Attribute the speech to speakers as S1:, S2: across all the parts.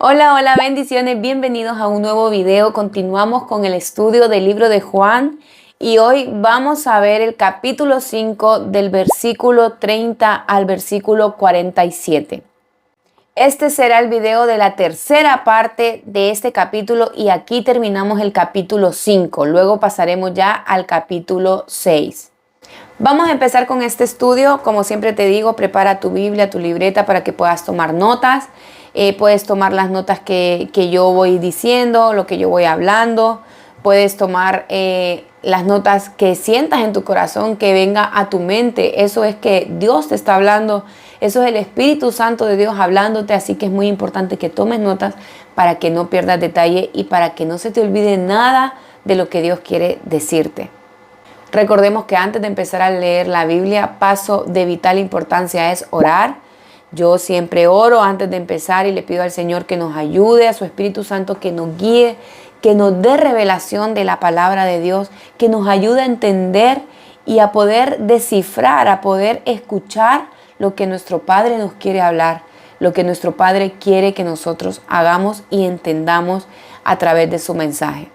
S1: Hola, hola, bendiciones, bienvenidos a un nuevo video. Continuamos con el estudio del libro de Juan y hoy vamos a ver el capítulo 5 del versículo 30 al versículo 47. Este será el video de la tercera parte de este capítulo y aquí terminamos el capítulo 5. Luego pasaremos ya al capítulo 6. Vamos a empezar con este estudio. Como siempre te digo, prepara tu Biblia, tu libreta para que puedas tomar notas. Puedes tomar las notas que yo voy diciendo, lo que yo voy hablando. Puedes tomar las notas que sientas en tu corazón, que venga a tu mente. Eso es que Dios te está hablando. Eso es el Espíritu Santo de Dios hablándote. Así que es muy importante que tomes notas para que no pierdas detalle y para que no se te olvide nada de lo que Dios quiere decirte. Recordemos que antes de empezar a leer la Biblia, paso de vital importancia es orar. Yo siempre oro antes de empezar y le pido al Señor que nos ayude, a su Espíritu Santo que nos guíe, que nos dé revelación de la palabra de Dios, que nos ayude a entender y a poder descifrar, a poder escuchar lo que nuestro Padre nos quiere hablar, lo que nuestro Padre quiere que nosotros hagamos y entendamos a través de su mensaje.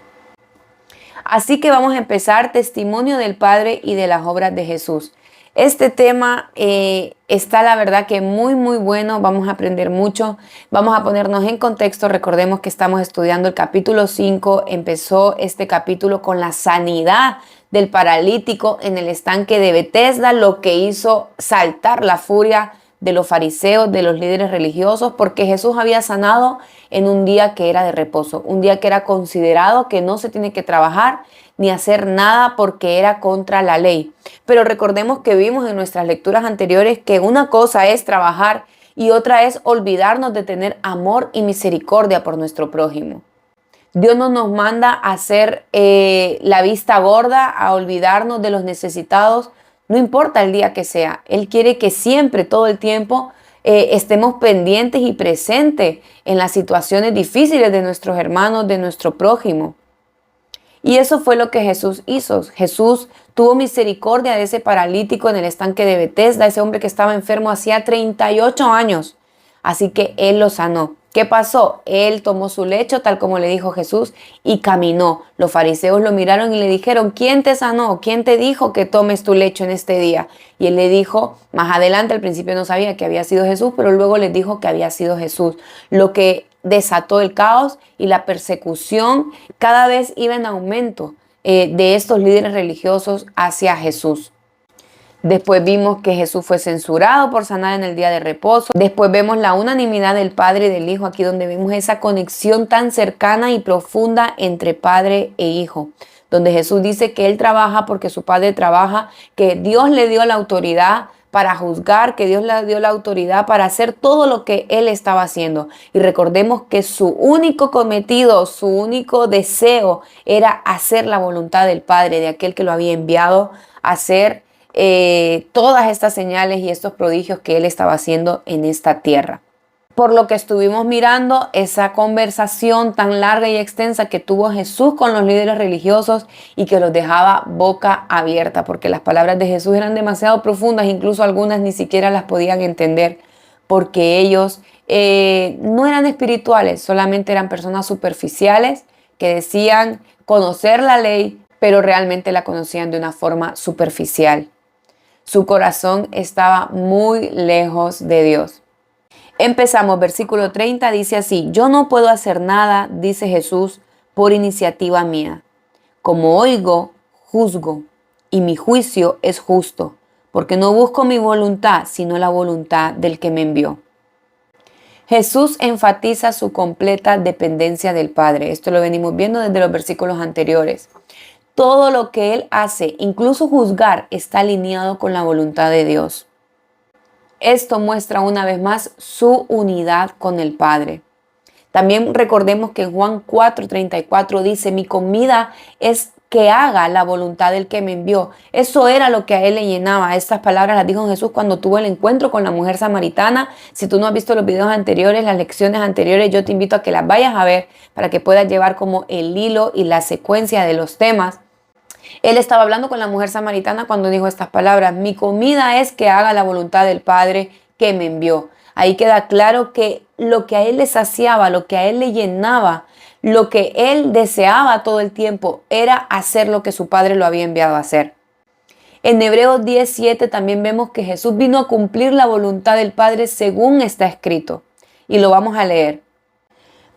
S1: Así que vamos a empezar, testimonio del Padre y de las obras de Jesús. Este tema está la verdad que muy bueno, vamos a aprender mucho, vamos a ponernos en contexto. Recordemos que estamos estudiando el capítulo 5, empezó este capítulo con la sanidad del paralítico en el estanque de Betesda, lo que hizo saltar la furia de los fariseos, de los líderes religiosos, porque Jesús había sanado en un día que era de reposo, un día que era considerado que no se tiene que trabajar ni hacer nada porque era contra la ley. Pero recordemos que vimos en nuestras lecturas anteriores que una cosa es trabajar y otra es olvidarnos de tener amor y misericordia por nuestro prójimo. Dios no nos manda a hacer la vista gorda, a olvidarnos de los necesitados, no importa el día que sea. Él quiere que siempre, todo el tiempo, estemos pendientes y presentes en las situaciones difíciles de nuestros hermanos, de nuestro prójimo. Y eso fue lo que Jesús hizo. Jesús tuvo misericordia de ese paralítico en el estanque de Betesda, ese hombre que estaba enfermo hacía 38 años. Así que Él lo sanó. ¿Qué pasó? Él tomó su lecho, tal como le dijo Jesús, y caminó. Los fariseos lo miraron y le dijeron, ¿quién te sanó? ¿Quién te dijo que tomes tu lecho en este día? Y él le dijo, más adelante, al principio no sabía que había sido Jesús, pero luego les dijo que había sido Jesús. Lo que desató el caos y la persecución cada vez iba en aumento de estos líderes religiosos hacia Jesús. Después vimos que Jesús fue censurado por sanar en el día de reposo. Después vemos la unanimidad del Padre y del Hijo, aquí donde vemos esa conexión tan cercana y profunda entre Padre e Hijo, donde Jesús dice que Él trabaja porque su Padre trabaja, que Dios le dio la autoridad para juzgar, que Dios le dio la autoridad para hacer todo lo que Él estaba haciendo. Y recordemos que su único cometido, su único deseo era hacer la voluntad del Padre, de aquel que lo había enviado a hacer todas estas señales y estos prodigios que Él estaba haciendo en esta tierra. Por lo que estuvimos mirando esa conversación tan larga y extensa que tuvo Jesús con los líderes religiosos y que los dejaba boca abierta, porque las palabras de Jesús eran demasiado profundas, incluso algunas ni siquiera las podían entender, porque ellos no eran espirituales, solamente eran personas superficiales que decían conocer la ley, pero realmente la conocían de una forma superficial. Su corazón estaba muy lejos de Dios. Empezamos, versículo 30, dice así, yo no puedo hacer nada, dice Jesús, por iniciativa mía. Como oigo, juzgo, y mi juicio es justo, porque no busco mi voluntad, sino la voluntad del que me envió. Jesús enfatiza su completa dependencia del Padre. Esto lo venimos viendo desde los versículos anteriores. Todo lo que Él hace, incluso juzgar, está alineado con la voluntad de Dios. Esto muestra una vez más su unidad con el Padre. También recordemos que en Juan 4:34 dice, mi comida es que haga la voluntad del que me envió. Eso era lo que a Él le llenaba. Estas palabras las dijo Jesús cuando tuvo el encuentro con la mujer samaritana. Si tú no has visto los videos anteriores, las lecciones anteriores, yo te invito a que las vayas a ver para que puedas llevar como el hilo y la secuencia de los temas. Él estaba hablando con la mujer samaritana cuando dijo estas palabras, mi comida es que haga la voluntad del Padre que me envió. Ahí queda claro que lo que a él le saciaba, lo que a él le llenaba, lo que él deseaba todo el tiempo era hacer lo que su padre lo había enviado a hacer. En Hebreos 10:7 también vemos que Jesús vino a cumplir la voluntad del Padre según está escrito. Y lo vamos a leer.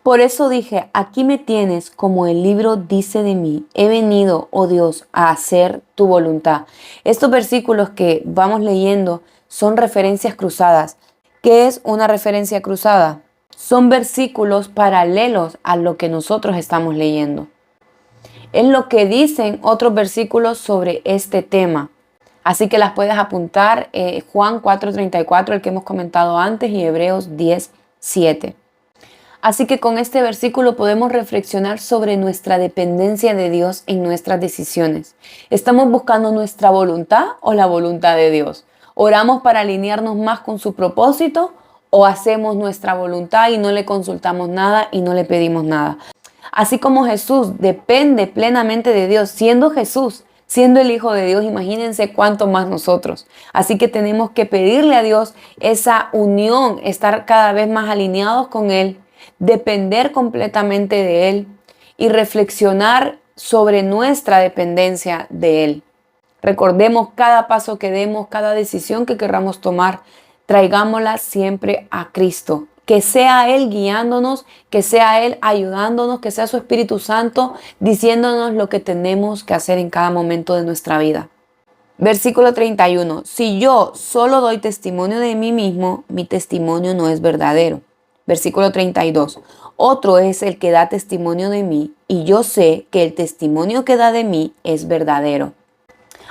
S1: Por eso dije, aquí me tienes, como el libro dice de mí. He venido, oh Dios, a hacer tu voluntad. Estos versículos que vamos leyendo son referencias cruzadas. ¿Qué es una referencia cruzada? Son versículos paralelos a lo que nosotros estamos leyendo. Es lo que dicen otros versículos sobre este tema. Así que las puedes apuntar, Juan 4:34, el que hemos comentado antes, y Hebreos 10:7. Así que con este versículo podemos reflexionar sobre nuestra dependencia de Dios en nuestras decisiones. ¿Estamos buscando nuestra voluntad o la voluntad de Dios? ¿Oramos para alinearnos más con su propósito o hacemos nuestra voluntad y no le consultamos nada y no le pedimos nada? Así como Jesús depende plenamente de Dios, siendo Jesús, siendo el Hijo de Dios, imagínense cuánto más nosotros. Así que tenemos que pedirle a Dios esa unión, estar cada vez más alineados con Él, depender completamente de Él y reflexionar sobre nuestra dependencia de Él. Recordemos cada paso que demos, cada decisión que querramos tomar, traigámosla siempre a Cristo. Que sea Él guiándonos, que sea Él ayudándonos, que sea su Espíritu Santo diciéndonos lo que tenemos que hacer en cada momento de nuestra vida. Versículo 31. Si yo solo doy testimonio de mí mismo, mi testimonio no es verdadero. Versículo 32. Otro es el que da testimonio de mí, y yo sé que el testimonio que da de mí es verdadero.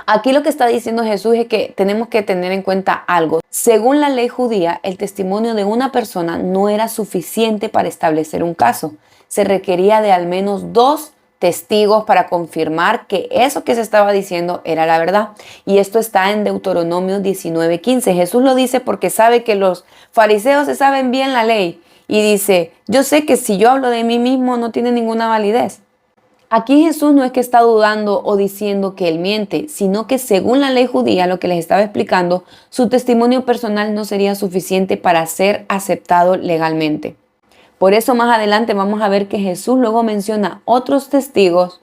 S1: Aquí lo que está diciendo Jesús es que tenemos que tener en cuenta algo. Según la ley judía, el testimonio de una persona no era suficiente para establecer un caso. Se requería de al menos 2 testigos para confirmar que eso que se estaba diciendo era la verdad. Y esto está en Deuteronomio 19:15. Jesús lo dice porque sabe que los fariseos se saben bien la ley. Y dice, yo sé que si yo hablo de mí mismo no tiene ninguna validez. Aquí Jesús no es que está dudando o diciendo que él miente, sino que según la ley judía, lo que les estaba explicando, su testimonio personal no sería suficiente para ser aceptado legalmente. Por eso más adelante vamos a ver que Jesús luego menciona otros testigos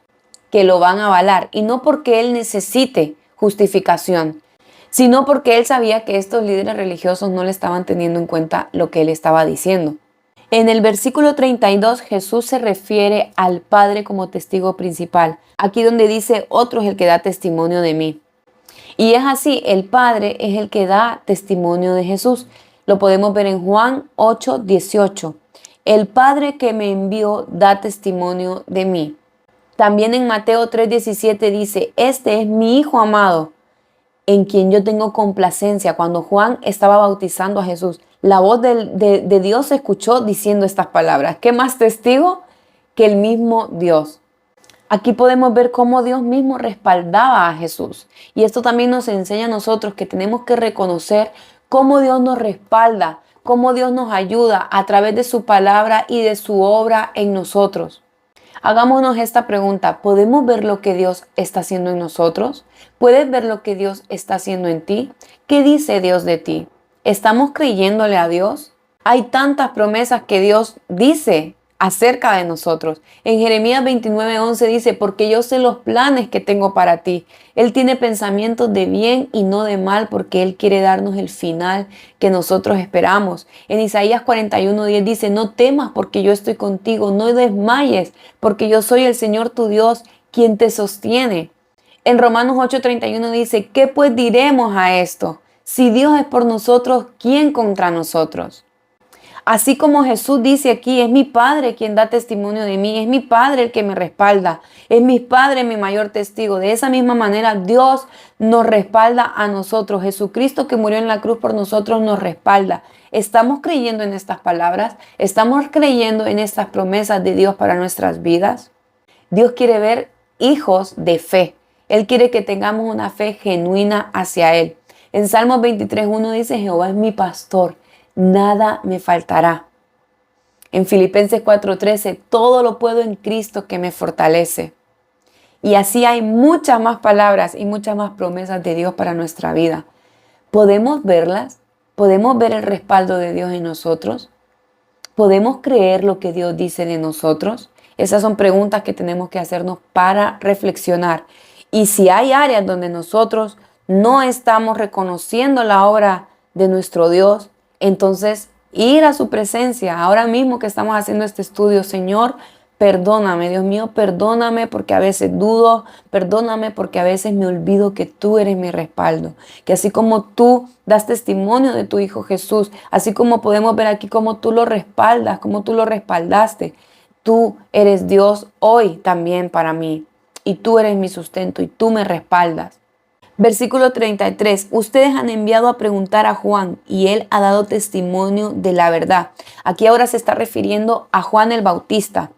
S1: que lo van a avalar, y no porque él necesite justificación, sino porque él sabía que estos líderes religiosos no le estaban teniendo en cuenta lo que él estaba diciendo. En el versículo 32, Jesús se refiere al Padre como testigo principal. Aquí donde dice, otro es el que da testimonio de mí. Y es así, el Padre es el que da testimonio de Jesús. Lo podemos ver en Juan 8:18. El Padre que me envió da testimonio de mí. También en Mateo 3:17 dice, este es mi Hijo amado, en quien yo tengo complacencia. Cuando Juan estaba bautizando a Jesús, la voz de Dios se escuchó diciendo estas palabras. ¿Qué más testigo que el mismo Dios? Aquí podemos ver cómo Dios mismo respaldaba a Jesús. Y esto también nos enseña a nosotros que tenemos que reconocer cómo Dios nos respalda, cómo Dios nos ayuda a través de su palabra y de su obra en nosotros. Hagámonos esta pregunta, ¿podemos ver lo que Dios está haciendo en nosotros? ¿Puedes ver lo que Dios está haciendo en ti? ¿Qué dice Dios de ti? ¿Estamos creyéndole a Dios? Hay tantas promesas que Dios dice acerca de nosotros. En Jeremías 29:11 dice, porque yo sé los planes que tengo para ti. Él tiene pensamientos de bien y no de mal, porque Él quiere darnos el final que nosotros esperamos. En Isaías 41:10 dice, no temas porque yo estoy contigo, no desmayes porque yo soy el Señor tu Dios, quien te sostiene. En Romanos 8:31 dice, ¿qué pues diremos a esto? Si Dios es por nosotros, ¿quién contra nosotros? Así como Jesús dice aquí, es mi Padre quien da testimonio de mí, es mi Padre el que me respalda, es mi Padre mi mayor testigo. De esa misma manera Dios nos respalda a nosotros. Jesucristo que murió en la cruz por nosotros nos respalda. ¿Estamos creyendo en estas palabras? ¿Estamos creyendo en estas promesas de Dios para nuestras vidas? Dios quiere ver hijos de fe. Él quiere que tengamos una fe genuina hacia Él. En Salmos 23:1 dice, Jehová es mi pastor, nada me faltará. En Filipenses 4:13, todo lo puedo en Cristo que me fortalece. Y así hay muchas más palabras y muchas más promesas de Dios para nuestra vida. ¿Podemos verlas? ¿Podemos ver el respaldo de Dios en nosotros? ¿Podemos creer lo que Dios dice de nosotros? Esas son preguntas que tenemos que hacernos para reflexionar. Y si hay áreas donde nosotros no estamos reconociendo la obra de nuestro Dios, entonces ir a su presencia, ahora mismo que estamos haciendo este estudio, Señor, perdóname, Dios mío, perdóname porque a veces dudo, perdóname porque a veces me olvido que tú eres mi respaldo, que así como tú das testimonio de tu Hijo Jesús, así como podemos ver aquí cómo tú lo respaldas, cómo tú lo respaldaste, tú eres Dios hoy también para mí y tú eres mi sustento y tú me respaldas. Versículo 33. Ustedes han enviado a preguntar a Juan y él ha dado testimonio de la verdad. Aquí ahora se está refiriendo a Juan el Bautista.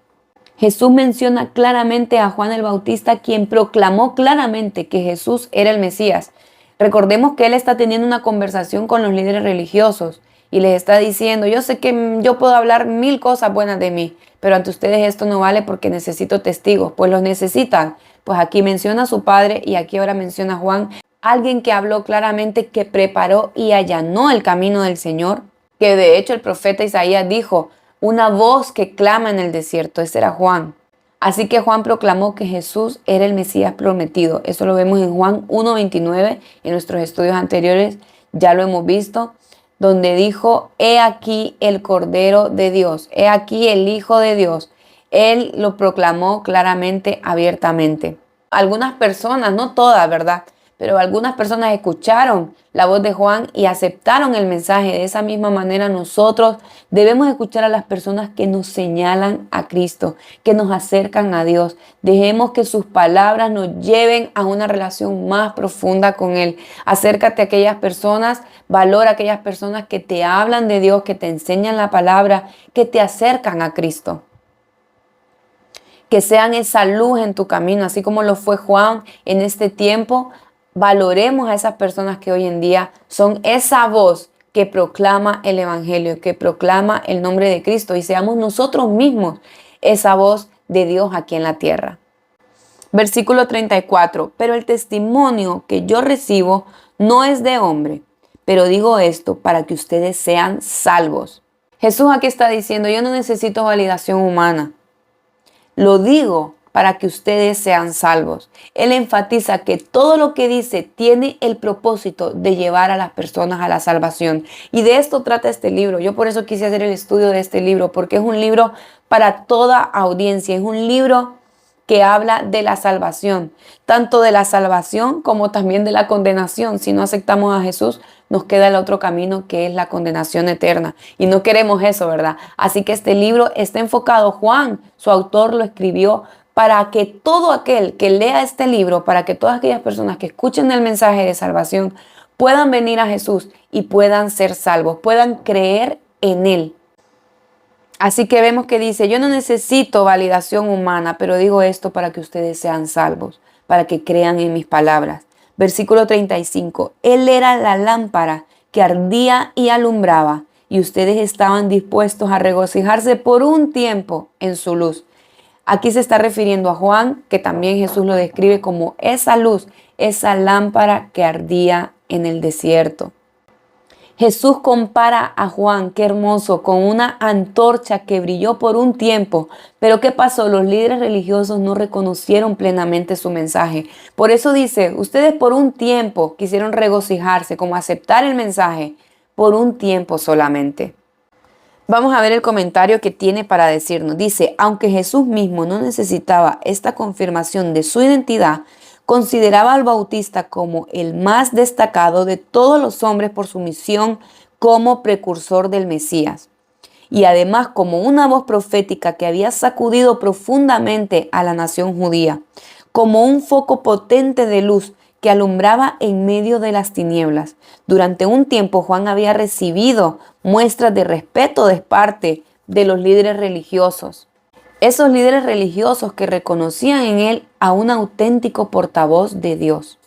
S1: Jesús menciona claramente a Juan el Bautista, quien proclamó claramente que Jesús era el Mesías. Recordemos que él está teniendo una conversación con los líderes religiosos y les está diciendo, yo sé que yo puedo hablar 1000 cosas buenas de mí, pero ante ustedes esto no vale porque necesito testigos. Pues los necesitan. Pues aquí menciona a su padre y aquí ahora menciona a Juan, alguien que habló claramente, que preparó y allanó el camino del Señor, que de hecho el profeta Isaías dijo, una voz que clama en el desierto. Ese era Juan. Así que Juan proclamó que Jesús era el Mesías prometido. Eso lo vemos en Juan 1:29. En nuestros estudios anteriores ya lo hemos visto, donde dijo, he aquí el Cordero de Dios, he aquí el Hijo de Dios. Él lo proclamó claramente, abiertamente. Algunas personas, no todas, ¿verdad? Pero algunas personas escucharon la voz de Juan y aceptaron el mensaje. De esa misma manera nosotros debemos escuchar a las personas que nos señalan a Cristo, que nos acercan a Dios. Dejemos que sus palabras nos lleven a una relación más profunda con Él. Acércate a aquellas personas, valora a aquellas personas que te hablan de Dios, que te enseñan la palabra, que te acercan a Cristo. Que sean esa luz en tu camino, así como lo fue Juan en este tiempo. Valoremos a esas personas que hoy en día son esa voz que proclama el Evangelio, que proclama el nombre de Cristo, y seamos nosotros mismos esa voz de Dios aquí en la tierra. Versículo 34. Pero el testimonio que yo recibo no es de hombre, pero digo esto para que ustedes sean salvos. Jesús aquí está diciendo, yo no necesito validación humana. Lo digo para que ustedes sean salvos. Él enfatiza que todo lo que dice tiene el propósito de llevar a las personas a la salvación. Y de esto trata este libro. Yo por eso quise hacer el estudio de este libro, porque es un libro para toda audiencia. Es un libro que habla de la salvación, tanto de la salvación como también de la condenación. Si no aceptamos a Jesús, nos queda el otro camino, que es la condenación eterna. Y no queremos eso, ¿verdad? Así que este libro está enfocado, Juan, su autor, lo escribió para que todo aquel que lea este libro, para que todas aquellas personas que escuchen el mensaje de salvación puedan venir a Jesús y puedan ser salvos, puedan creer en Él. Así que vemos que dice, yo no necesito validación humana, pero digo esto para que ustedes sean salvos, para que crean en mis palabras. Versículo 35, Él era la lámpara que ardía y alumbraba, y ustedes estaban dispuestos a regocijarse por un tiempo en su luz. Aquí se está refiriendo a Juan, que también Jesús lo describe como esa luz, esa lámpara que ardía en el desierto. Jesús compara a Juan, qué hermoso, con una antorcha que brilló por un tiempo. Pero ¿qué pasó? Los líderes religiosos no reconocieron plenamente su mensaje. Por eso dice, ustedes por un tiempo quisieron regocijarse, como aceptar el mensaje, por un tiempo solamente. Vamos a ver el comentario que tiene para decirnos. Dice, aunque Jesús mismo no necesitaba esta confirmación de su identidad, consideraba al Bautista como el más destacado de todos los hombres por su misión como precursor del Mesías. Y además como una voz profética que había sacudido profundamente a la nación judía, como un foco potente de luz que alumbraba en medio de las tinieblas. Durante un tiempo Juan había recibido muestras de respeto de parte de los líderes religiosos. Esos líderes religiosos que reconocían en él a un auténtico portavoz de Dios.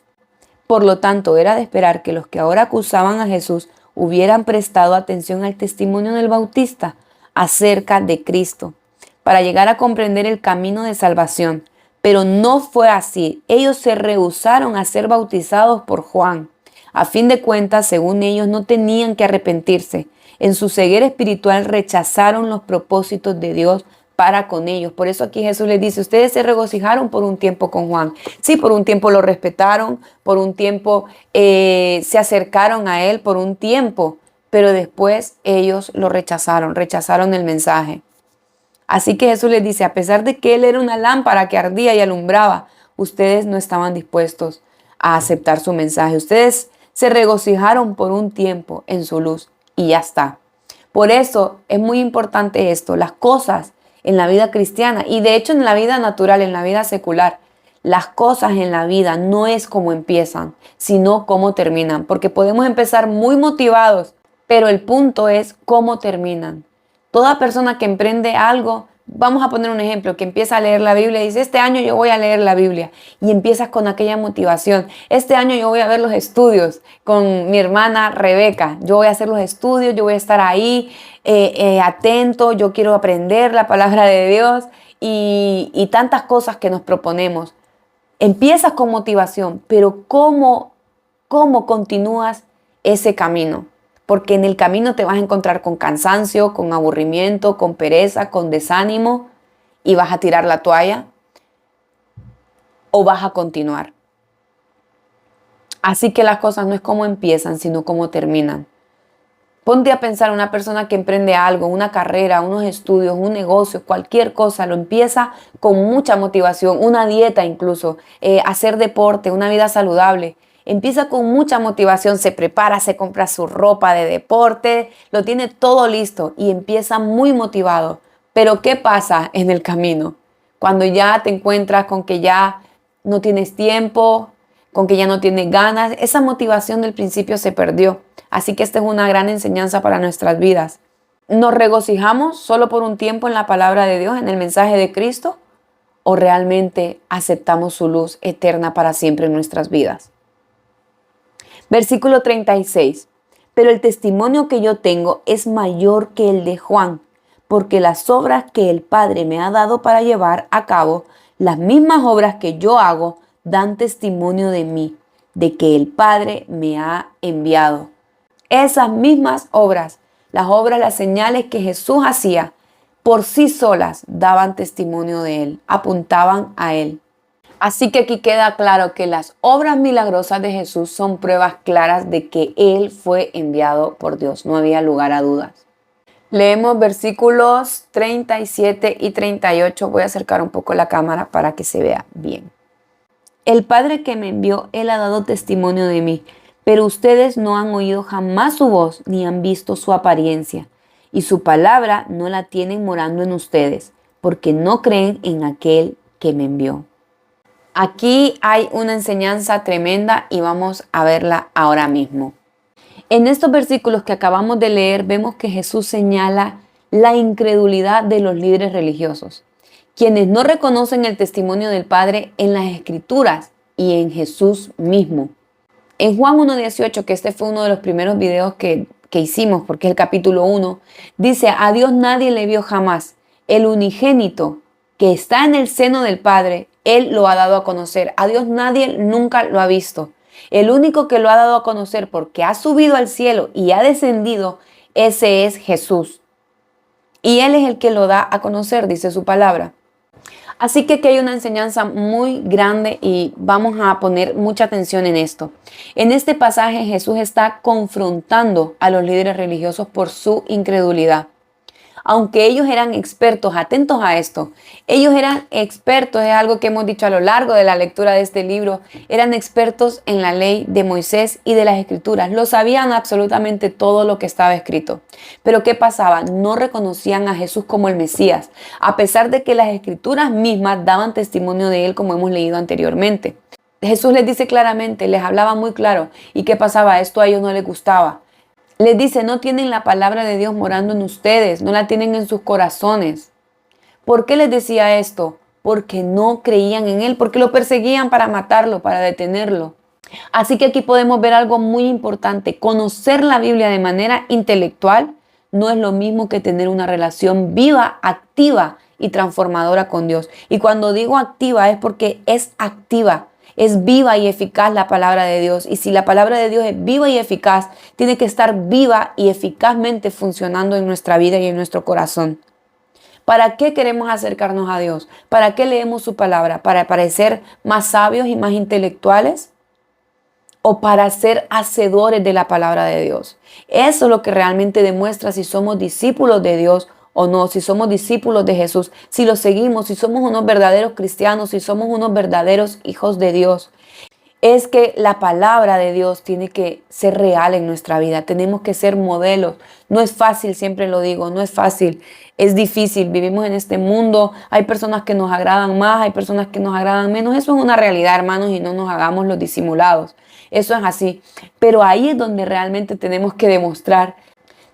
S1: Por lo tanto, era de esperar que los que ahora acusaban a Jesús hubieran prestado atención al testimonio del Bautista acerca de Cristo, para llegar a comprender el camino de salvación. Pero no fue así. Ellos se rehusaron a ser bautizados por Juan. A fin de cuentas, según ellos, no tenían que arrepentirse. En su ceguera espiritual rechazaron los propósitos de Dios para con ellos. Por eso aquí Jesús les dice, ustedes se regocijaron por un tiempo con Juan. Sí, por un tiempo lo respetaron, por un tiempo se acercaron a él, por un tiempo, pero después ellos lo rechazaron el mensaje. Así que Jesús les dice, a pesar de que él era una lámpara que ardía y alumbraba, ustedes no estaban dispuestos a aceptar su mensaje. Ustedes se regocijaron por un tiempo en su luz y ya está. Por eso es muy importante esto, las cosas en la vida cristiana y de hecho en la vida natural, en la vida secular. Las cosas en la vida no es cómo empiezan, sino cómo terminan, porque podemos empezar muy motivados, pero el punto es cómo terminan. Toda persona que emprende algo, vamos a poner un ejemplo, que empieza a leer la Biblia y dice, este año yo voy a leer la Biblia. Y empiezas con aquella motivación. Este año yo voy a ver los estudios con mi hermana Rebeca. Yo voy a hacer los estudios, yo voy a estar ahí atento, yo quiero aprender la palabra de Dios y tantas cosas que nos proponemos. Empiezas con motivación, pero ¿cómo continúas ese camino? Porque en el camino te vas a encontrar con cansancio, con aburrimiento, con pereza, con desánimo y vas a tirar la toalla o vas a continuar. Así que las cosas no es cómo empiezan, sino cómo terminan. Ponte a pensar, una persona que emprende algo, una carrera, unos estudios, un negocio, cualquier cosa, lo empieza con mucha motivación, una dieta incluso, hacer deporte, una vida saludable. Empieza con mucha motivación, se prepara, se compra su ropa de deporte, lo tiene todo listo y empieza muy motivado. Pero ¿qué pasa en el camino? Cuando ya te encuentras con que ya no tienes tiempo, con que ya no tienes ganas, esa motivación del principio se perdió. Así que esta es una gran enseñanza para nuestras vidas. ¿Nos regocijamos solo por un tiempo en la palabra de Dios, en el mensaje de Cristo? ¿O realmente aceptamos su luz eterna para siempre en nuestras vidas? Versículo 36. Pero el testimonio que yo tengo es mayor que el de Juan, porque las obras que el Padre me ha dado para llevar a cabo, las mismas obras que yo hago, dan testimonio de mí, de que el Padre me ha enviado. Esas mismas obras, las señales que Jesús hacía, por sí solas daban testimonio de Él, apuntaban a Él. Así que aquí queda claro que las obras milagrosas de Jesús son pruebas claras de que Él fue enviado por Dios. No había lugar a dudas. Leemos versículos 37 y 38. Voy a acercar un poco la cámara para que se vea bien. El Padre que me envió, Él ha dado testimonio de mí, pero ustedes no han oído jamás su voz ni han visto su apariencia, y su palabra no la tienen morando en ustedes, porque no creen en aquel que me envió. Aquí hay una enseñanza tremenda y vamos a verla ahora mismo. En estos versículos que acabamos de leer vemos que Jesús señala la incredulidad de los líderes religiosos, quienes no reconocen el testimonio del Padre en las Escrituras y en Jesús mismo. En Juan 1:18, que este fue uno de los primeros videos que hicimos, porque es el capítulo 1, dice, a Dios nadie le vio jamás, el unigénito que está en el seno del Padre, Él lo ha dado a conocer. A Dios nadie nunca lo ha visto. El único que lo ha dado a conocer porque ha subido al cielo y ha descendido, ese es Jesús. Y Él es el que lo da a conocer, dice su palabra. Así que aquí hay una enseñanza muy grande y vamos a poner mucha atención en esto. En este pasaje Jesús está confrontando a los líderes religiosos por su incredulidad. Aunque ellos eran expertos, atentos a esto, ellos eran expertos, es algo que hemos dicho a lo largo de la lectura de este libro, eran expertos en la ley de Moisés y de las Escrituras, lo sabían absolutamente todo lo que estaba escrito. Pero ¿qué pasaba? No reconocían a Jesús como el Mesías, a pesar de que las Escrituras mismas daban testimonio de Él, como hemos leído anteriormente. Jesús les dice claramente, les hablaba muy claro, ¿y qué pasaba? Esto a ellos no les gustaba. Les dice, no tienen la palabra de Dios morando en ustedes, no la tienen en sus corazones. ¿Por qué les decía esto? Porque no creían en Él, porque lo perseguían para matarlo, para detenerlo. Así que aquí podemos ver algo muy importante. Conocer la Biblia de manera intelectual no es lo mismo que tener una relación viva, activa y transformadora con Dios. Y cuando digo activa es porque es activa. Es viva y eficaz la palabra de Dios. Y si la palabra de Dios es viva y eficaz, tiene que estar viva y eficazmente funcionando en nuestra vida y en nuestro corazón. ¿Para qué queremos acercarnos a Dios? ¿Para qué leemos su palabra? ¿Para parecer más sabios y más intelectuales? ¿O para ser hacedores de la palabra de Dios? Eso es lo que realmente demuestra si somos discípulos de Dios o no, si somos discípulos de Jesús, si lo seguimos, si somos unos verdaderos cristianos, si somos unos verdaderos hijos de Dios. Es que la palabra de Dios tiene que ser real en nuestra vida. Tenemos que ser modelos. No es fácil, siempre lo digo, no es fácil. Es difícil. Vivimos en este mundo. Hay personas que nos agradan más, hay personas que nos agradan menos. Eso es una realidad, hermanos, y no nos hagamos los disimulados. Eso es así. Pero ahí es donde realmente tenemos que demostrar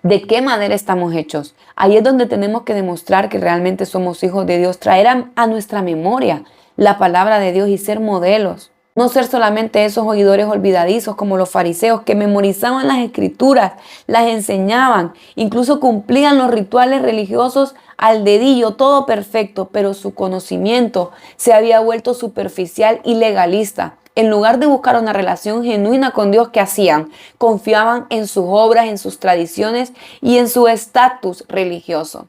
S1: de qué manera estamos hechos. Ahí es donde tenemos que demostrar que realmente somos hijos de Dios. Traer a nuestra memoria la palabra de Dios y ser modelos. No ser solamente esos oidores olvidadizos como los fariseos que memorizaban las escrituras, las enseñaban, incluso cumplían los rituales religiosos al dedillo, todo perfecto, pero su conocimiento se había vuelto superficial y legalista. En lugar de buscar una relación genuina con Dios, ¿qué hacían? Confiaban en sus obras, en sus tradiciones y en su estatus religioso.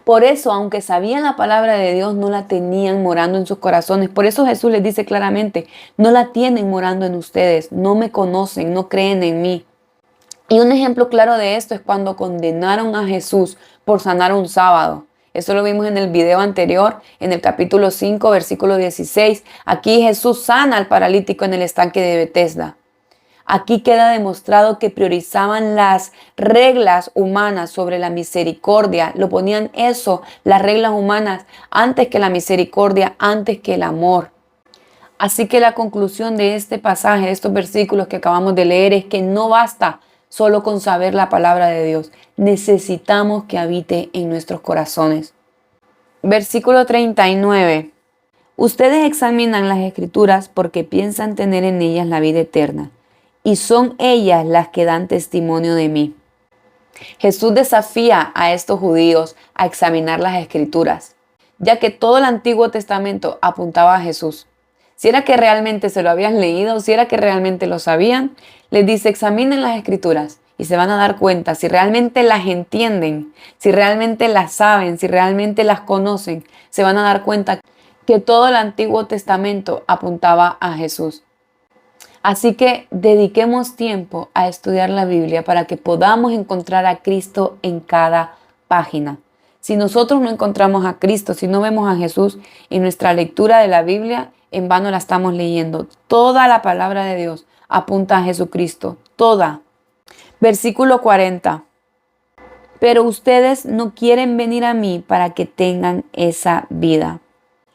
S1: Por eso, aunque sabían la palabra de Dios, no la tenían morando en sus corazones. Por eso Jesús les dice claramente, no la tienen morando en ustedes, no me conocen, no creen en mí. Y un ejemplo claro de esto es cuando condenaron a Jesús por sanar un sábado. Eso lo vimos en el video anterior, en el capítulo 5, versículo 16. Aquí Jesús sana al paralítico en el estanque de Betesda. Aquí queda demostrado que priorizaban las reglas humanas sobre la misericordia. Lo ponían eso, las reglas humanas, antes que la misericordia, antes que el amor. Así que la conclusión de este pasaje, de estos versículos que acabamos de leer, es que no basta solo con saber la palabra de Dios. Necesitamos que habite en nuestros corazones. Versículo 39. Ustedes examinan las escrituras porque piensan tener en ellas la vida eterna, y son ellas las que dan testimonio de mí. Jesús desafía a estos judíos a examinar las escrituras, ya que todo el Antiguo Testamento apuntaba a Jesús. Si era que realmente se lo habían leído, si era que realmente lo sabían, les dice, examinen las escrituras y se van a dar cuenta si realmente las entienden, si realmente las saben, si realmente las conocen, se van a dar cuenta que todo el Antiguo Testamento apuntaba a Jesús. Así que dediquemos tiempo a estudiar la Biblia para que podamos encontrar a Cristo en cada página. Si nosotros no encontramos a Cristo, si no vemos a Jesús en nuestra lectura de la Biblia, en vano la estamos leyendo. Toda la palabra de Dios apunta a Jesucristo, toda. Versículo 40. Pero ustedes no quieren venir a mí para que tengan esa vida.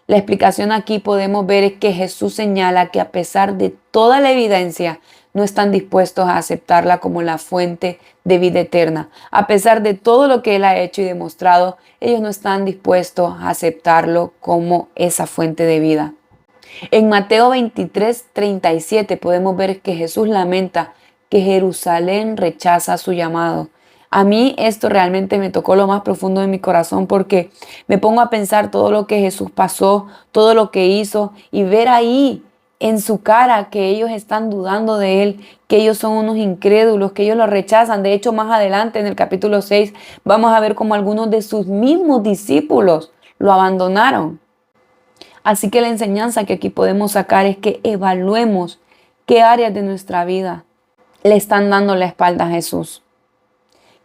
S1: La explicación aquí podemos ver es que Jesús señala que a pesar de toda la evidencia, no están dispuestos a aceptarla como la fuente de vida eterna. A pesar de todo lo que Él ha hecho y demostrado, ellos no están dispuestos a aceptarlo como esa fuente de vida. En Mateo 23:37 podemos ver que Jesús lamenta que Jerusalén rechaza su llamado. A mí esto realmente me tocó lo más profundo de mi corazón porque me pongo a pensar todo lo que Jesús pasó, todo lo que hizo y ver ahí en su cara que ellos están dudando de Él, que ellos son unos incrédulos, que ellos lo rechazan. De hecho, más adelante en el capítulo 6 vamos a ver cómo algunos de sus mismos discípulos lo abandonaron. Así que la enseñanza que aquí podemos sacar es que evaluemos qué áreas de nuestra vida le están dando la espalda a Jesús.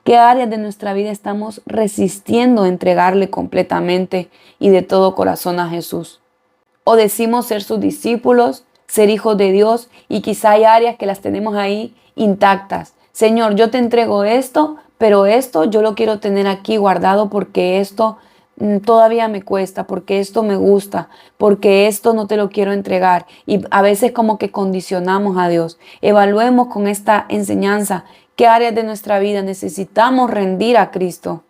S1: ¿Qué áreas de nuestra vida estamos resistiendo a entregarle completamente y de todo corazón a Jesús? O decimos ser sus discípulos, ser hijos de Dios y quizá hay áreas que las tenemos ahí intactas. Señor, yo te entrego esto, pero esto yo lo quiero tener aquí guardado porque esto todavía me cuesta, porque esto me gusta, porque esto no te lo quiero entregar. Y a veces como que condicionamos a Dios. Evaluemos con esta enseñanza qué áreas de nuestra vida necesitamos rendir a Cristo.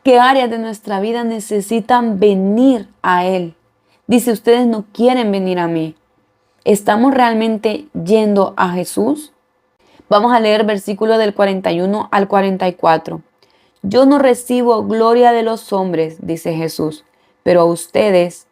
S1: ¿Qué áreas de nuestra vida necesitan venir a Él? Dice, ustedes no quieren venir a mí. ¿Estamos realmente yendo a Jesús? Vamos a leer versículos del 41 al 44. Yo no recibo gloria de los hombres, dice Jesús, pero a ustedes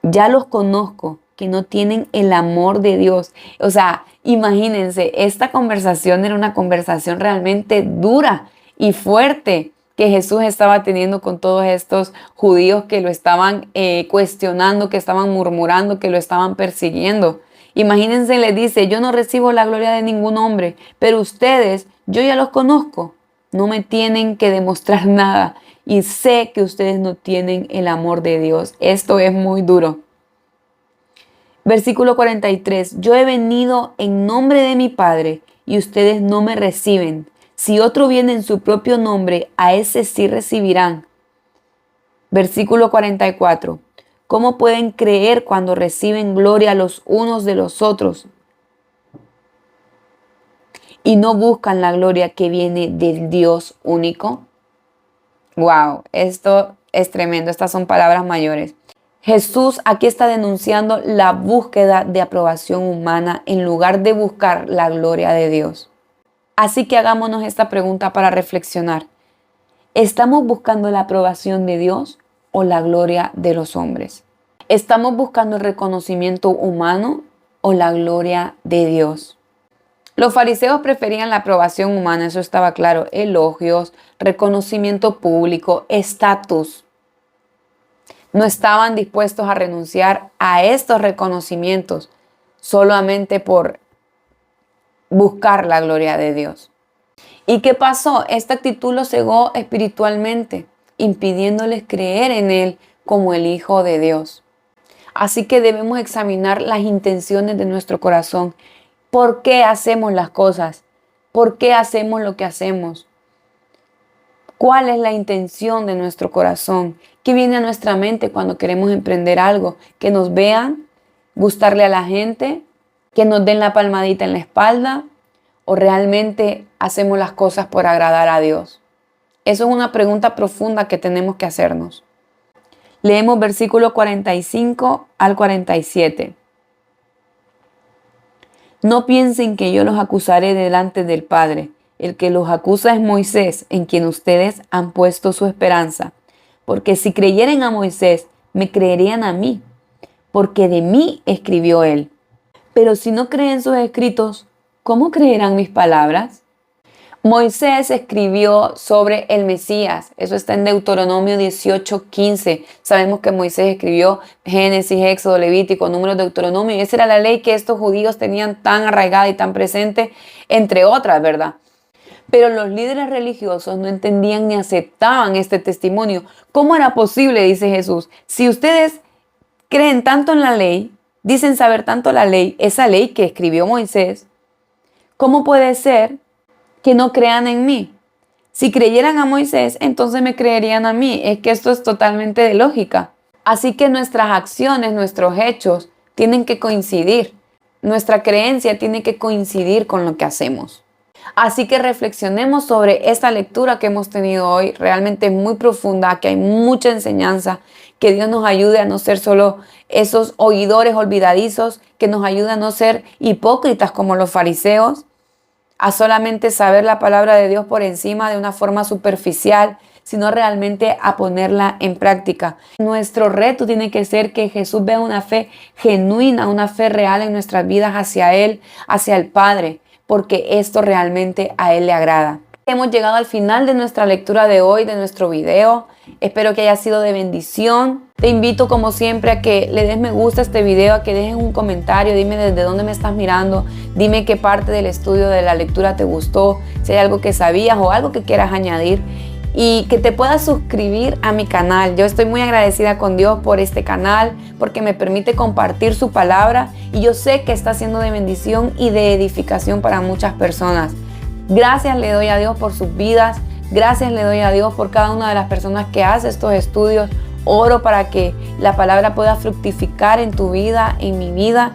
S1: ya los conozco. que no tienen el amor de Dios. O sea, imagínense, esta conversación era una conversación realmente dura y fuerte que Jesús estaba teniendo con todos estos judíos que lo estaban cuestionando, que estaban murmurando, que lo estaban persiguiendo. Imagínense, les dice, yo no recibo la gloria de ningún hombre, pero ustedes, yo ya los conozco, no me tienen que demostrar nada y sé que ustedes no tienen el amor de Dios. Esto es muy duro. Versículo 43, yo he venido en nombre de mi Padre y ustedes no me reciben. Si otro viene en su propio nombre, a ese sí recibirán. Versículo 44, ¿cómo pueden creer cuando reciben gloria los unos de los otros y no buscan la gloria que viene del Dios único? Wow, esto es tremendo, estas son palabras mayores. Jesús aquí está denunciando la búsqueda de aprobación humana en lugar de buscar la gloria de Dios. Así que hagámonos esta pregunta para reflexionar. ¿Estamos buscando la aprobación de Dios o la gloria de los hombres? ¿Estamos buscando el reconocimiento humano o la gloria de Dios? Los fariseos preferían la aprobación humana, eso estaba claro, elogios, reconocimiento público, estatus. No estaban dispuestos a renunciar a estos reconocimientos solamente por buscar la gloria de Dios. ¿Y qué pasó? Esta actitud los cegó espiritualmente, impidiéndoles creer en Él como el Hijo de Dios. Así que debemos examinar las intenciones de nuestro corazón. ¿Por qué hacemos las cosas? ¿Por qué hacemos lo que hacemos? ¿Cuál es la intención de nuestro corazón? ¿Qué viene a nuestra mente cuando queremos emprender algo? ¿Que nos vean? ¿Gustarle a la gente? ¿Que nos den la palmadita en la espalda? ¿O realmente hacemos las cosas por agradar a Dios? Eso es una pregunta profunda que tenemos que hacernos. Leemos versículo 45 al 47. No piensen que yo los acusaré delante del Padre. El que los acusa es Moisés, en quien ustedes han puesto su esperanza. Porque si creyeran a Moisés, me creerían a mí, porque de mí escribió él. Pero si no creen sus escritos, ¿cómo creerán mis palabras? Moisés escribió sobre el Mesías. Eso está en Deuteronomio 18:15. Sabemos que Moisés escribió Génesis, Éxodo, Levítico, Números, Deuteronomio. Y esa era la ley que estos judíos tenían tan arraigada y tan presente, entre otras, ¿verdad? Pero los líderes religiosos no entendían ni aceptaban este testimonio. ¿Cómo era posible, dice Jesús? Si ustedes creen tanto en la ley, dicen saber tanto la ley, esa ley que escribió Moisés, ¿cómo puede ser que no crean en mí? Si creyeran a Moisés, entonces me creerían a mí. Es que esto es totalmente de lógica. Así que nuestras acciones, nuestros hechos tienen que coincidir. Nuestra creencia tiene que coincidir con lo que hacemos. Así que reflexionemos sobre esta lectura que hemos tenido hoy. Realmente es muy profunda, que hay mucha enseñanza. Que Dios nos ayude a no ser solo esos oidores olvidadizos, que nos ayude a no ser hipócritas como los fariseos, a solamente saber la palabra de Dios por encima de una forma superficial, sino realmente a ponerla en práctica. Nuestro reto tiene que ser que Jesús vea una fe genuina, una fe real en nuestras vidas hacia Él, hacia el Padre, porque esto realmente a Él le agrada. Hemos llegado al final de nuestra lectura de hoy, de nuestro video. Espero que haya sido de bendición. Te invito como siempre a que le des me gusta a este video, a que dejes un comentario, dime desde dónde me estás mirando, dime qué parte del estudio de la lectura te gustó, si hay algo que sabías o algo que quieras añadir, y que te puedas suscribir a mi canal. Yo estoy muy agradecida con Dios por este canal, porque me permite compartir su palabra y yo sé que está siendo de bendición y de edificación para muchas personas. Gracias le doy a Dios por sus vidas, gracias le doy a Dios por cada una de las personas que hace estos estudios. Oro para que la palabra pueda fructificar en tu vida, en mi vida,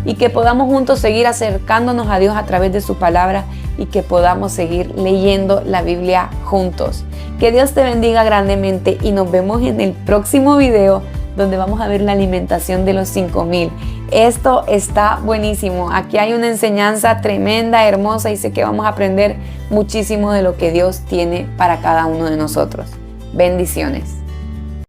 S1: y que podamos juntos seguir acercándonos a Dios a través de su palabra y que podamos seguir leyendo la Biblia juntos. Que Dios te bendiga grandemente y nos vemos en el próximo video donde vamos a ver la alimentación de los 5,000. Esto está buenísimo. Aquí hay una enseñanza tremenda, hermosa, y sé que vamos a aprender muchísimo de lo que Dios tiene para cada uno de nosotros. Bendiciones.